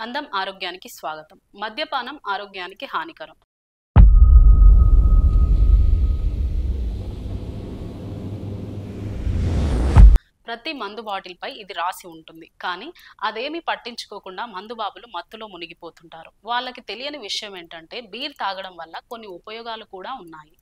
అందం ఆరోగ్యానికి స్వాగతం. మద్యపానం ఆరోగ్యానికి హానికరం. ప్రతి మందు బాటిల్ పై ఇది రాసి ఉంటుంది. కానీ అదేమి పట్టించుకోకుండా మందుబాబులు మత్తులో మునిగిపోతుంటారు. వాళ్ళకి తెలియని విషయం ఏంటంటే బీర్ తాగడం వల్ల కొన్ని ఉపయోగాలు కూడా ఉన్నాయి.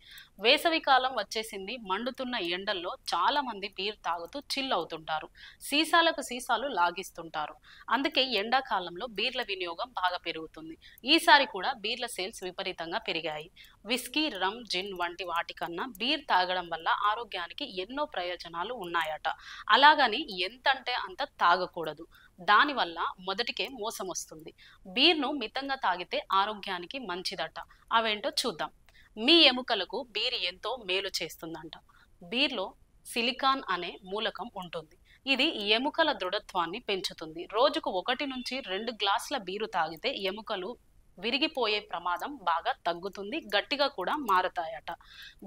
వేసవి కాలం వచ్చేసింది. మండుతున్న ఎండల్లో చాలా మంది బీర్ తాగుతూ చిల్ అవుతుంటారు. సీసాలకు సీసాలు లాగిస్తుంటారు. అందుకే ఎండాకాలంలో బీర్ల వినియోగం బాగా పెరుగుతుంది. ఈసారి కూడా బీర్ల సేల్స్ విపరీతంగా పెరిగాయి. విస్కీ, రమ్, జిన్ వంటి వాటికన్నా బీర్ తాగడం వల్ల ఆరోగ్యానికి ఎన్నో ప్రయోజనాలు ఉన్నాయట. అలాగని ఎంతంటే అంత తాగకూడదు. దానివల్ల మొదటికే మోసం వస్తుంది. బీర్ను మితంగా తాగితే ఆరోగ్యానికి మంచిదట. అవేంటో చూద్దాం. మీ ఎముకలకు బీర్ ఎంతో మేలు చేస్తుందంట. బీర్లో సిలికాన్ అనే మూలకం ఉంటుంది. ఇది ఎముకల దృఢత్వాన్ని పెంచుతుంది. రోజుకు 1 నుంచి 2 గ్లాసుల బీరు తాగితే ఎముకలు విరిగిపోయే ప్రమాదం బాగా తగ్గుతుంది. గట్టిగా కూడా మారతాయట.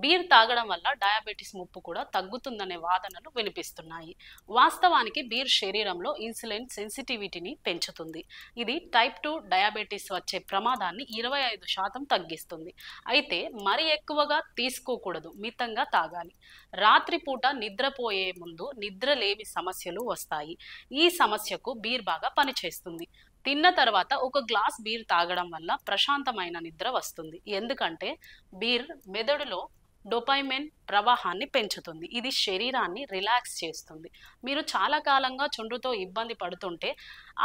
బీర్ తాగడం వల్ల డయాబెటీస్ ముప్పు కూడా తగ్గుతుందనే వాదనలు వినిపిస్తున్నాయి. వాస్తవానికి బీర్ శరీరంలో ఇన్సులిన్ సెన్సిటివిటీని పెంచుతుంది. ఇది టైప్ 2 డయాబెటీస్ వచ్చే ప్రమాదాన్ని 25% తగ్గిస్తుంది. అయితే మరి ఎక్కువగా తీసుకోకూడదు. మితంగా తాగాలి. రాత్రిపూట నిద్రపోయే ముందు నిద్రలేమి సమస్యలు వస్తాయి. ఈ సమస్యకు బీర్ బాగా పనిచేస్తుంది. తిన్న తర్వాత 1 గ్లాస్ బీర్ తాగడం వల్ల ప్రశాంతమైన నిద్ర వస్తుంది. ఎందుకంటే బీర్ మెదడులో డోపైమిన్ ప్రవాహాన్ని పెంచుతుంది. ఇది శరీరాన్ని రిలాక్స్ చేస్తుంది. మీరు చాలా కాలంగా చుండ్రుతో ఇబ్బంది పడుతుంటే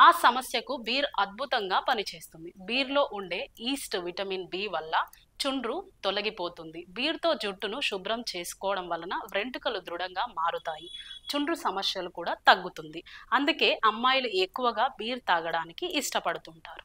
ఆ సమస్యకు బీర్ అద్భుతంగా పనిచేస్తుంది. బీర్లో ఉండే ఈస్ట్ విటమిన్ బి వల్ల చుండ్రు తొలగిపోతుంది. బీర్తో జుట్టును శుభ్రం చేసుకోవడం వలన వెంట్రుకలు దృఢంగా మారుతాయి. చుండ్రు సమస్యలు కూడా తగ్గుతుంది. అందుకే అమ్మాయిలు ఎక్కువగా బీర్ తాగడానికి ఇష్టపడుతుంటారు.